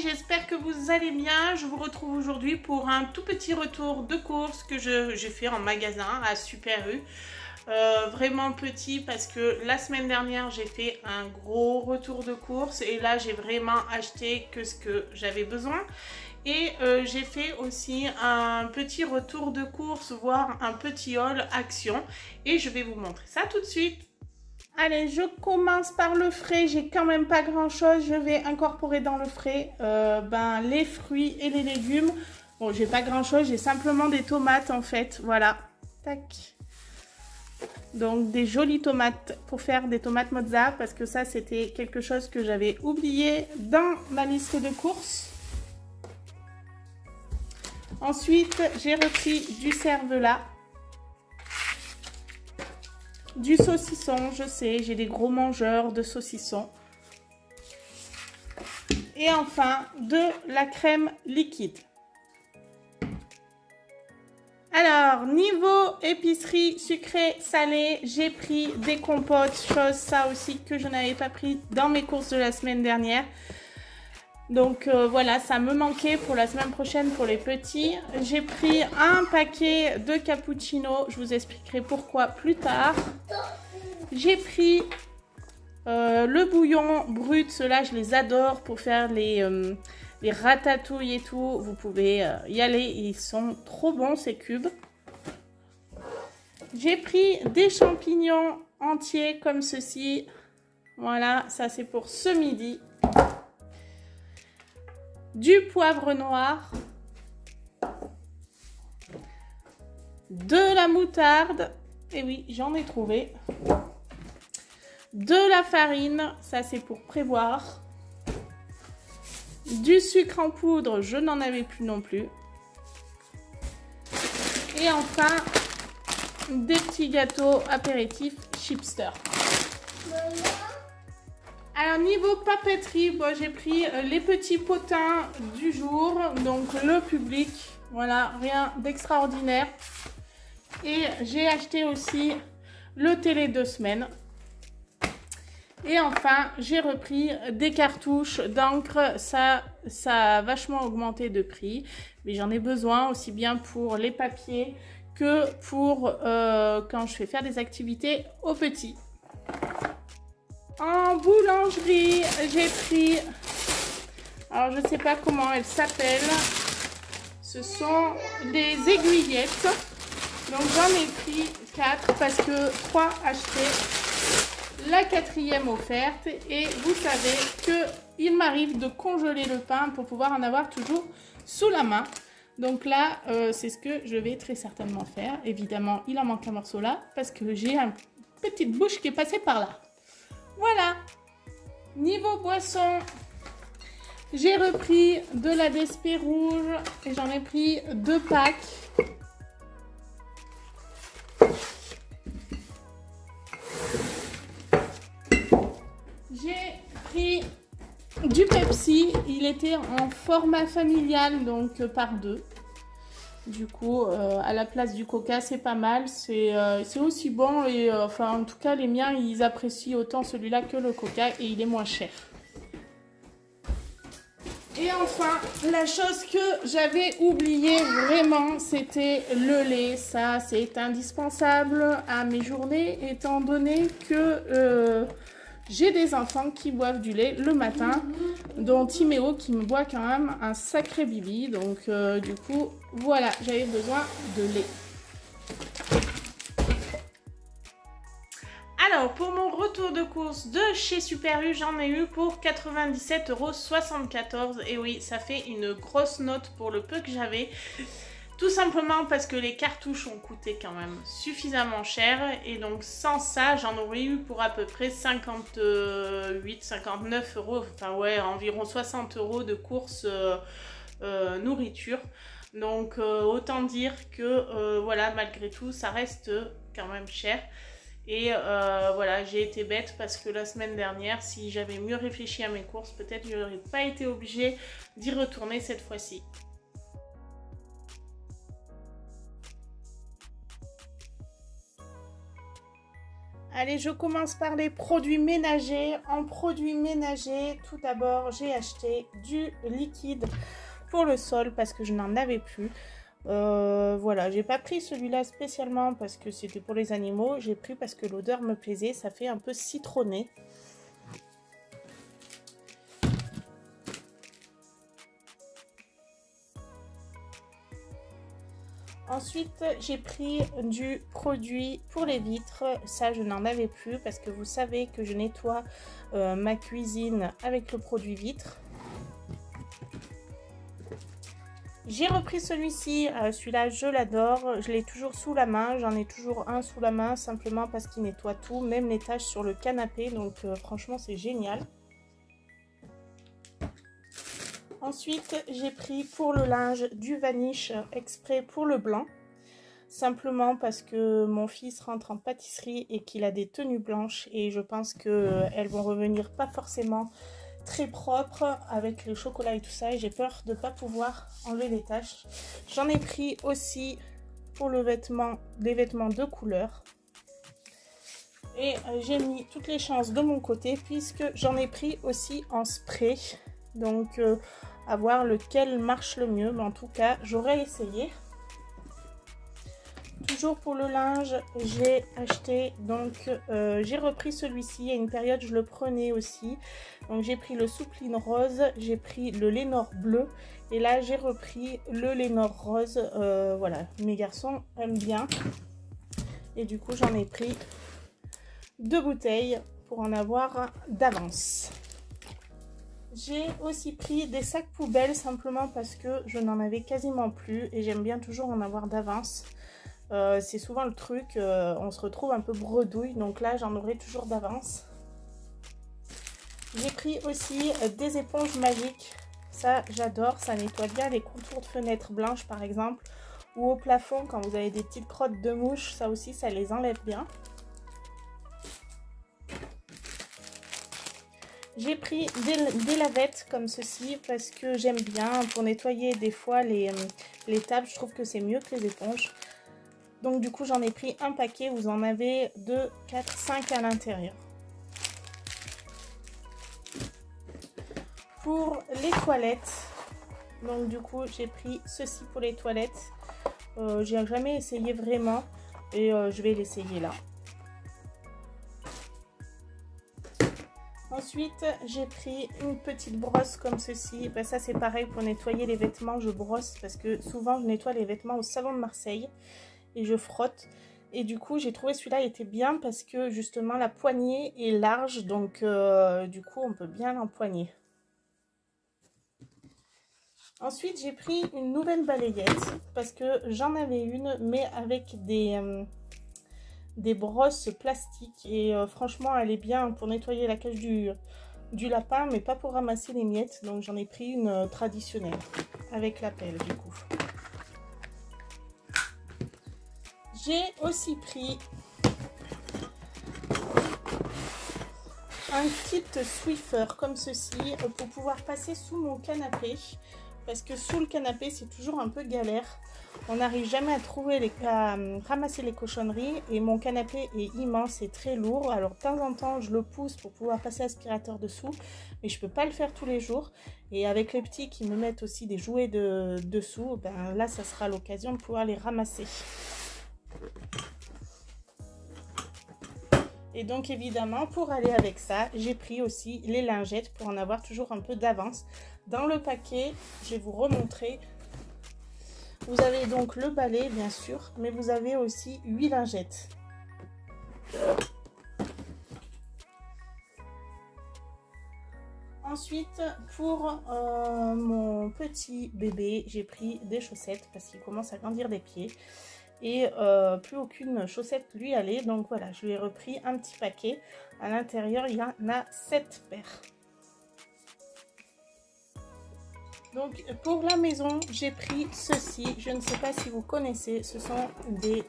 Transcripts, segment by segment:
j'espère que vous allez bien. Je vous retrouve aujourd'hui pour un tout petit retour de course que j'ai fait en magasin à Super U. Vraiment petit parce que la semaine dernière j'ai fait un gros retour de course et là j'ai vraiment acheté que ce que j'avais besoin. Et j'ai fait aussi un petit retour de course, voire un petit haul action. Et je vais vous montrer ça tout de suite. Allez, je commence par le frais. J'ai quand même pas grand chose. Je vais incorporer dans le frais les fruits et les légumes. Bon, j'ai pas grand chose. J'ai simplement des tomates en fait. Voilà. Tac. Donc des jolies tomates pour faire des tomates mozza. Parce que ça, c'était quelque chose que j'avais oublié dans ma liste de courses. Ensuite, j'ai repris du cervelas. Du saucisson, je sais, j'ai des gros mangeurs de saucisson. Et enfin, de la crème liquide. Alors, niveau épicerie sucré, salé, j'ai pris des compotes, chose ça aussi que je n'avais pas pris dans mes courses de la semaine dernière. Donc voilà, ça me manquait pour la semaine prochaine pour les petits. J'ai pris un paquet de cappuccino, je vous expliquerai pourquoi plus tard. J'ai pris le bouillon brut, ceux-là je les adore pour faire les ratatouilles et tout. Vous pouvez y aller, ils sont trop bons ces cubes. J'ai pris des champignons entiers comme ceci. Voilà, ça c'est pour ce midi. Du poivre noir, de la moutarde, et oui, j'en ai trouvé, de la farine, ça c'est pour prévoir, du sucre en poudre, je n'en avais plus non plus, et enfin, des petits gâteaux apéritifs Chipster. Alors niveau papeterie, bon, j'ai pris les petits potins du jour, donc le public, voilà, rien d'extraordinaire. Et j'ai acheté aussi le télé 2 semaines. Et enfin, j'ai repris des cartouches d'encre, ça a vachement augmenté de prix, mais j'en ai besoin aussi bien pour les papiers que pour quand je fais faire des activités aux petits. En boulangerie, j'ai pris, alors je ne sais pas comment elles s'appellent, ce sont des aiguillettes. Donc j'en ai pris 4 parce que 3 achetés, la 4e offerte. Et vous savez qu'il m'arrive de congeler le pain pour pouvoir en avoir toujours sous la main. Donc là, c'est ce que je vais très certainement faire. Évidemment, il en manque un morceau là parce que j'ai une petite bouche qui est passée par là. Voilà, niveau boisson, j'ai repris de la DSP rouge et j'en ai pris 2 packs. J'ai pris du Pepsi, il était en format familial, donc par 2. Du coup, à la place du coca, c'est pas mal. C'est aussi bon. Et enfin, en tout cas, les miens, ils apprécient autant celui-là que le coca. Et il est moins cher. Et enfin, la chose que j'avais oubliée vraiment, c'était le lait. Ça, c'est indispensable à mes journées, étant donné que j'ai des enfants qui boivent du lait le matin, dont Timéo qui me boit quand même un sacré bibi. Donc du coup, voilà, j'avais besoin de lait. Alors, pour mon retour de course de chez Super U, j'en ai eu pour 97,74 €. Et oui, ça fait une grosse note pour le peu que j'avais. Tout simplement parce que les cartouches ont coûté quand même suffisamment cher. Et donc sans ça, j'en aurais eu pour à peu près 58-59 €. Enfin ouais, environ 60 € de course nourriture. Donc autant dire que voilà, malgré tout, ça reste quand même cher. Et voilà, j'ai été bête parce que la semaine dernière, si j'avais mieux réfléchi à mes courses, peut-être je n'aurais pas été obligée d'y retourner cette fois-ci. Allez, je commence par les produits ménagers. En produits ménagers, tout d'abord, j'ai acheté du liquide pour le sol parce que je n'en avais plus. Voilà, j'ai pas pris celui-là spécialement parce que c'était pour les animaux. J'ai pris parce que l'odeur me plaisait. Ça fait un peu citronné. Ensuite, j'ai pris du produit pour les vitres. Ça, je n'en avais plus parce que vous savez que je nettoie ma cuisine avec le produit vitre. J'ai repris celui-ci. Celui-là, je l'adore. Je l'ai toujours sous la main. J'en ai toujours un sous la main simplement parce qu'il nettoie tout, même les taches sur le canapé. Donc, franchement, c'est génial. Ensuite, j'ai pris pour le linge du Vanish exprès pour le blanc. Simplement parce que mon fils rentre en pâtisserie et qu'il a des tenues blanches. Et je pense qu'elles vont revenir pas forcément très propres avec le chocolat et tout ça. Et j'ai peur de ne pas pouvoir enlever les taches. J'en ai pris aussi pour le vêtement, des vêtements de couleur. Et j'ai mis toutes les chances de mon côté puisque j'en ai pris aussi en spray. Donc, à voir lequel marche le mieux. Mais en tout cas, j'aurais essayé. Toujours pour le linge, j'ai acheté, donc j'ai repris celui-ci. Il y a une période, je le prenais aussi. Donc, j'ai pris le Soupline rose, j'ai pris le Lénore bleu. Et là, j'ai repris le Lénore rose. Voilà, mes garçons aiment bien. Et du coup, j'en ai pris 2 bouteilles pour en avoir d'avance. J'ai aussi pris des sacs poubelles simplement parce que je n'en avais quasiment plus et j'aime bien toujours en avoir d'avance. C'est souvent le truc, on se retrouve un peu bredouille, donc là j'en aurai toujours d'avance. J'ai pris aussi des éponges magiques, ça j'adore, ça nettoie bien les contours de fenêtres blanches par exemple, ou au plafond quand vous avez des petites crottes de mouches, ça aussi ça les enlève bien. J'ai pris des lavettes comme ceci parce que j'aime bien pour nettoyer des fois les tables. Je trouve que c'est mieux que les éponges. Donc du coup j'en ai pris un paquet. Vous en avez 2, 4, 5 à l'intérieur. Pour les toilettes, donc du coup j'ai pris ceci pour les toilettes. J'ai jamais essayé vraiment et je vais l'essayer là. Ensuite, j'ai pris une petite brosse comme ceci. Ben, ça, c'est pareil pour nettoyer les vêtements. Je brosse parce que souvent, je nettoie les vêtements au salon de Marseille et je frotte. Et du coup, j'ai trouvé celui-là était bien parce que justement, la poignée est large. Donc, du coup, on peut bien l'empoigner. Ensuite, j'ai pris une nouvelle balayette parce que j'en avais une, mais avec des brosses plastiques et franchement elle est bien pour nettoyer la cage du lapin mais pas pour ramasser les miettes, donc j'en ai pris une traditionnelle avec la pelle du coup. J'ai aussi pris un kit Swiffer comme ceci pour pouvoir passer sous mon canapé parce que sous le canapé c'est toujours un peu galère. On n'arrive jamais à ramasser les cochonneries et mon canapé est immense et très lourd. Alors de temps en temps je le pousse pour pouvoir passer l'aspirateur dessous, mais je peux pas le faire tous les jours. Et avec les petits qui me mettent aussi des jouets dessous, ben là ça sera l'occasion de pouvoir les ramasser. Et donc évidemment pour aller avec ça, j'ai pris aussi les lingettes pour en avoir toujours un peu d'avance. Dans le paquet, je vais vous remontrer. Vous avez donc le balai bien sûr, mais vous avez aussi 8 lingettes. Ensuite, pour mon petit bébé, j'ai pris des chaussettes parce qu'il commence à grandir des pieds. Et plus aucune chaussette lui allait. Donc voilà, je lui ai repris un petit paquet. À l'intérieur, il y en a 7 paires. Donc pour la maison, j'ai pris ceci. Je ne sais pas si vous connaissez. Ce sont des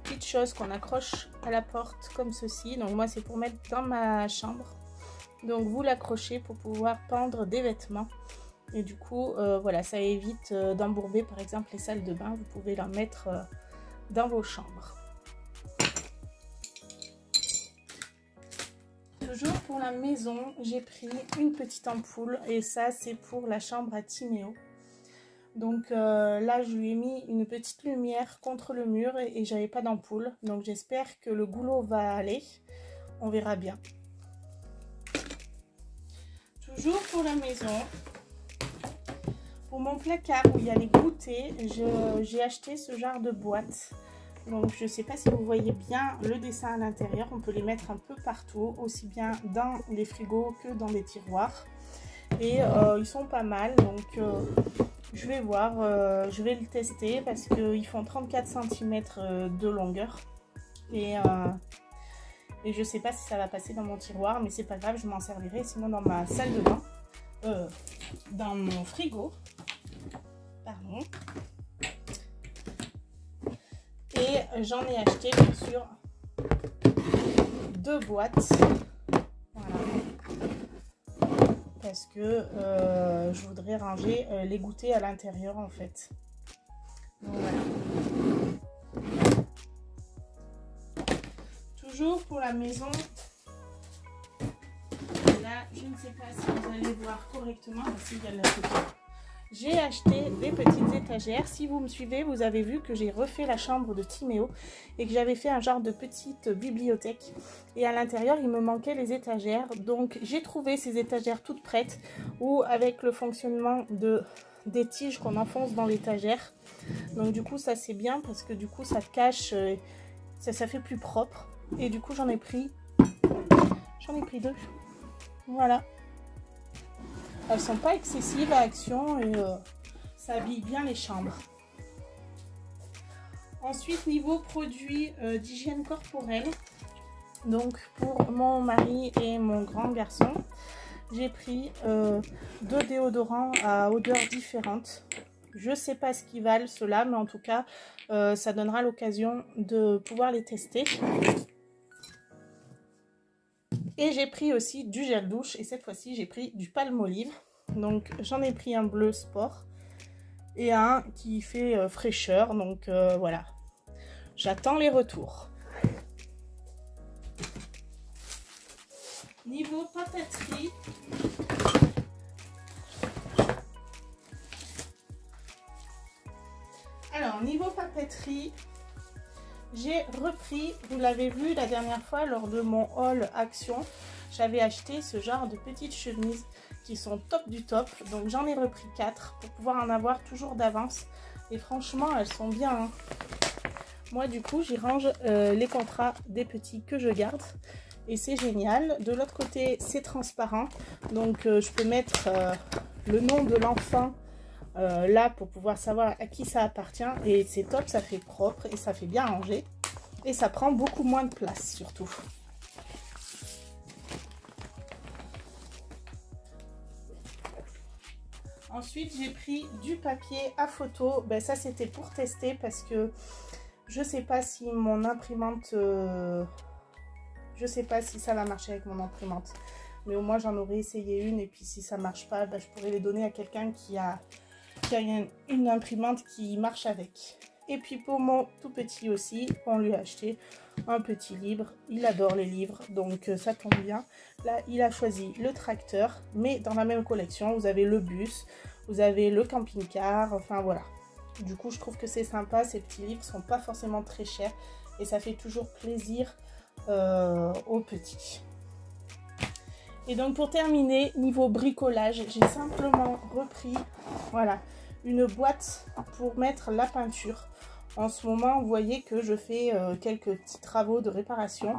petites choses qu'on accroche à la porte comme ceci. Donc moi, c'est pour mettre dans ma chambre. Donc vous l'accrochez pour pouvoir pendre des vêtements. Et du coup, voilà, ça évite d'embourber par exemple les salles de bain. Vous pouvez la mettre dans vos chambres. Toujours pour la maison, j'ai pris une petite ampoule et ça c'est pour la chambre à Timéo. Donc là je lui ai mis une petite lumière contre le mur et j'avais pas d'ampoule. Donc j'espère que le goulot va aller, on verra bien. Toujours pour la maison, pour mon placard où il y a les goûters, j'ai acheté ce genre de boîte. Donc je ne sais pas si vous voyez bien le dessin à l'intérieur, on peut les mettre un peu partout, aussi bien dans les frigos que dans les tiroirs. Et ils sont pas mal, donc je vais voir, je vais le tester parce qu'ils font 34 cm de longueur. Et je ne sais pas si ça va passer dans mon tiroir, mais c'est pas grave, je m'en servirai sinon dans ma salle de bain, dans mon frigo. Pardon. Et j'en ai acheté bien sûr 2 boîtes, voilà, parce que je voudrais ranger les goûters à l'intérieur en fait. Donc, voilà. Toujours pour la maison, là je ne sais pas si vous allez voir correctement, parce qu'il y a la photo. J'ai acheté des petites étagères. Si vous me suivez, vous avez vu que j'ai refait la chambre de Timéo et que j'avais fait un genre de petite bibliothèque. Et à l'intérieur, il me manquait les étagères. Donc, j'ai trouvé ces étagères toutes prêtes ou avec le fonctionnement des tiges qu'on enfonce dans l'étagère. Donc, du coup, ça c'est bien parce que du coup, ça cache, ça fait plus propre. Et du coup, j'en ai pris 2. Voilà. Elles sont pas excessives à Action et ça habille bien les chambres. Ensuite, niveau produits d'hygiène corporelle, donc pour mon mari et mon grand garçon, j'ai pris 2 déodorants à odeurs différentes. Je sais pas ce qu'ils valent ceux-là, mais en tout cas, ça donnera l'occasion de pouvoir les tester. Et j'ai pris aussi du gel douche et cette fois-ci j'ai pris du Palmolive. Donc j'en ai pris un bleu sport et un qui fait fraîcheur. Donc voilà, j'attends les retours. Niveau papeterie, alors niveau papeterie, j'ai repris, vous l'avez vu la dernière fois lors de mon haul Action, j'avais acheté ce genre de petites chemises qui sont top du top. Donc j'en ai repris 4 pour pouvoir en avoir toujours d'avance. Et franchement, elles sont bien. Hein. Moi, du coup, j'y range les contrats des petits que je garde. Et c'est génial. De l'autre côté, c'est transparent. Donc je peux mettre le nom de l'enfant là pour pouvoir savoir à qui ça appartient. Et c'est top, ça fait propre et ça fait bien ranger. Et ça prend beaucoup moins de place surtout. Ensuite, j'ai pris du papier à photo. Ben, ça, c'était pour tester parce que je sais pas si mon imprimante... je sais pas si ça va marcher avec mon imprimante. Mais au moins, j'en aurais essayé une. Et puis, si ça marche pas, ben, je pourrais les donner à quelqu'un qui a une imprimante qui marche avec. Et puis, pour mon tout petit aussi, on lui a acheté un petit livre. Il adore les livres, donc ça tombe bien. Là, il a choisi le tracteur, mais dans la même collection, vous avez le bus, vous avez le camping-car, enfin voilà. Du coup, je trouve que c'est sympa, ces petits livres sont pas forcément très chers et ça fait toujours plaisir aux petits. Et donc, pour terminer, niveau bricolage, j'ai simplement repris, voilà, une boîte pour mettre la peinture. En ce moment, vous voyez que je fais quelques petits travaux de réparation.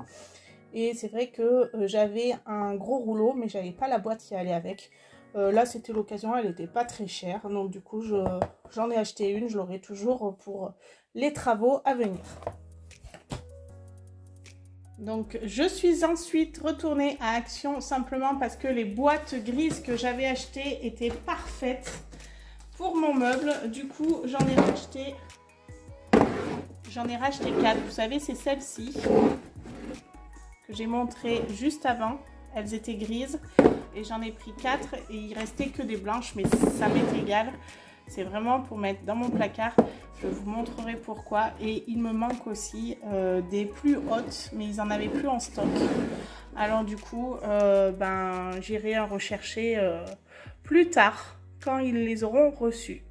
Et c'est vrai que j'avais un gros rouleau, mais j'avais pas la boîte qui allait avec. Là, c'était l'occasion, elle n'était pas très chère. Donc du coup, j'en ai acheté une. Je l'aurai toujours pour les travaux à venir. Donc je suis ensuite retournée à Action simplement parce que les boîtes grises que j'avais achetées étaient parfaites pour mon meuble. Du coup, j'en ai racheté 4. Vous savez, c'est celles-ci que j'ai montré juste avant. Elles étaient grises et j'en ai pris 4 et il restait que des blanches, mais ça m'est égal. C'est vraiment pour mettre dans mon placard. Je vous montrerai pourquoi. Et il me manque aussi des plus hautes, mais ils en avaient plus en stock. Alors du coup, ben, j'irai en rechercher plus tard, quand ils les auront reçus.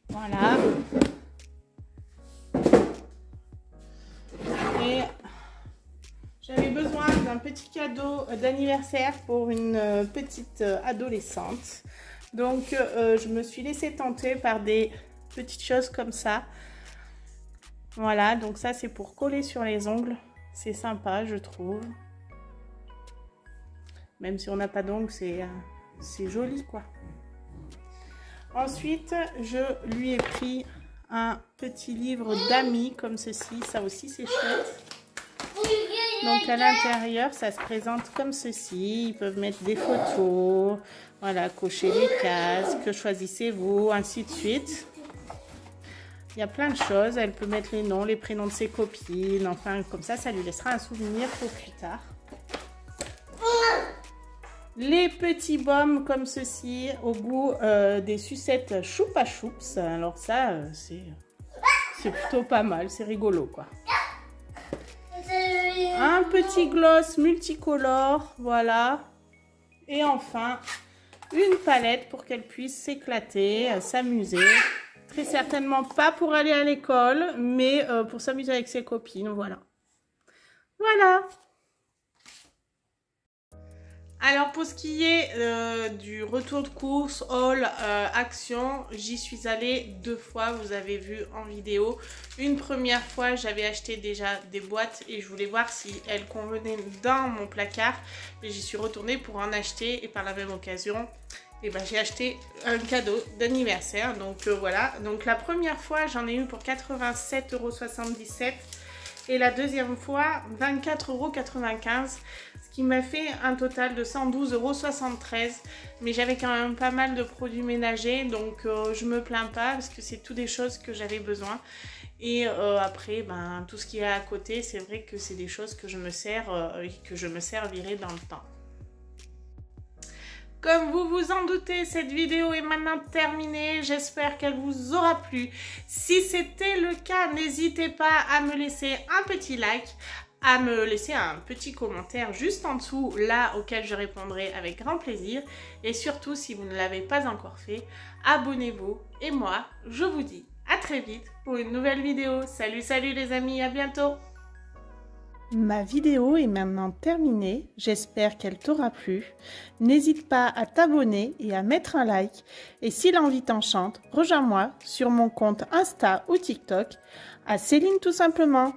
Voilà. Et j'avais besoin d'un petit cadeau d'anniversaire pour une petite adolescente. Donc, je me suis laissée tenter par des petites choses comme ça. Voilà, donc ça, c'est pour coller sur les ongles. C'est sympa, je trouve. Même si on n'a pas d'ongles, c'est joli, quoi. Ensuite, je lui ai pris un petit livre d'amis comme ceci. Ça aussi, c'est chouette. Donc, à l'intérieur, ça se présente comme ceci. Ils peuvent mettre des photos. Voilà, cocher les cases. Que choisissez-vous? Ainsi de suite. Il y a plein de choses. Elle peut mettre les noms, les prénoms de ses copines. Enfin, comme ça, ça lui laissera un souvenir pour plus tard. Les petits baumes comme ceci, au goût des sucettes Choupa Choups. Alors ça, c'est plutôt pas mal. C'est rigolo, quoi. Un petit gloss multicolore. Voilà. Et enfin, une palette pour qu'elle puisse s'éclater, s'amuser. Très certainement pas pour aller à l'école, mais pour s'amuser avec ses copines, voilà. Voilà. Alors pour ce qui est du retour de course, haul, action, j'y suis allée 2 fois, vous avez vu en vidéo. Une première fois, j'avais acheté déjà des boîtes et je voulais voir si elles convenaient dans mon placard. Et j'y suis retournée pour en acheter et par la même occasion, et ben, j'ai acheté un cadeau d'anniversaire. Donc voilà, donc la première fois, j'en ai eu pour 87,77 € et la deuxième fois, 24,95 €. Ce qui m'a fait un total de 112,73 €, mais j'avais quand même pas mal de produits ménagers, donc je me plains pas parce que c'est tout des choses que j'avais besoin. Et après, ben, tout ce qui est à côté, c'est vrai que c'est des choses que je me sers et que je me servirai dans le temps. Comme vous vous en doutez, cette vidéo est maintenant terminée. J'espère qu'elle vous aura plu. Si c'était le cas, n'hésitez pas à me laisser un petit like, à me laisser un petit commentaire juste en dessous, là auquel je répondrai avec grand plaisir. Et surtout, si vous ne l'avez pas encore fait, abonnez-vous. Et moi, je vous dis à très vite pour une nouvelle vidéo. Salut, salut les amis, à bientôt! Ma vidéo est maintenant terminée, j'espère qu'elle t'aura plu. N'hésite pas à t'abonner et à mettre un like. Et si l'envie t'enchante, rejoins-moi sur mon compte Insta ou TikTok, à Céline tout simplement.